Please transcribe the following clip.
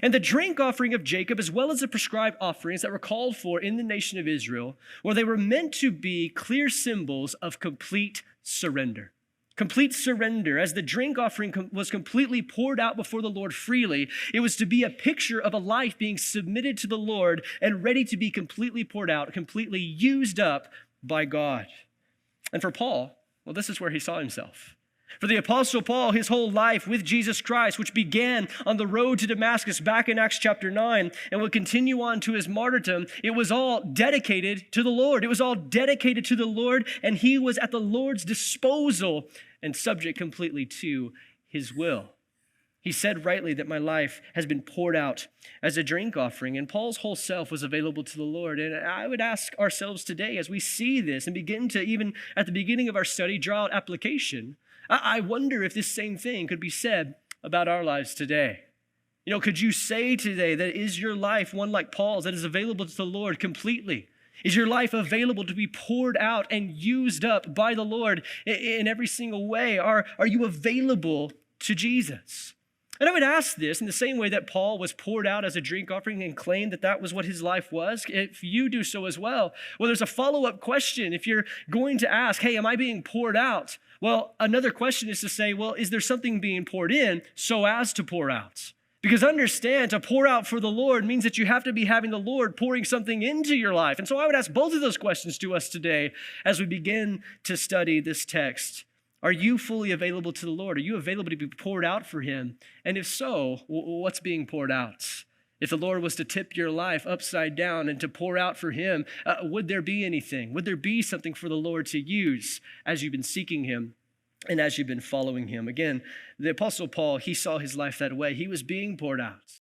And the drink offering of Jacob, as well as the prescribed offerings that were called for in the nation of Israel, well, they were meant to be clear symbols of complete surrender. Complete surrender. As the drink offering was completely poured out before the Lord freely, it was to be a picture of a life being submitted to the Lord and ready to be completely poured out, completely used up by God. And for Paul, well, this is where he saw himself. For the Apostle Paul, his whole life with Jesus Christ, which began on the road to Damascus back in Acts chapter 9 and would continue on to his martyrdom, it was all dedicated to the Lord. It was all dedicated to the Lord, and he was at the Lord's disposal and subject completely to his will. He said rightly that my life has been poured out as a drink offering, and Paul's whole self was available to the Lord. And I would ask ourselves today, as we see this and begin to, even at the beginning of our study, draw out application, I wonder if this same thing could be said about our lives today. You know, could you say today that is your life one like Paul's that is available to the Lord completely? Is your life available to be poured out and used up by the Lord in every single way? Are you available to Jesus? And I would ask this in the same way that Paul was poured out as a drink offering and claimed that that was what his life was, if you do so as well. Well, there's a follow-up question. If you're going to ask, hey, am I being poured out? Well, another question is to say, well, is there something being poured in so as to pour out? Because understand, to pour out for the Lord means that you have to be having the Lord pouring something into your life. And so I would ask both of those questions to us today as we begin to study this text. Are you fully available to the Lord? Are you available to be poured out for him? And if so, what's being poured out? If the Lord was to tip your life upside down and to pour out for him, would there be anything? Would there be something for the Lord to use as you've been seeking him and as you've been following him? Again, the Apostle Paul, he saw his life that way. He was being poured out.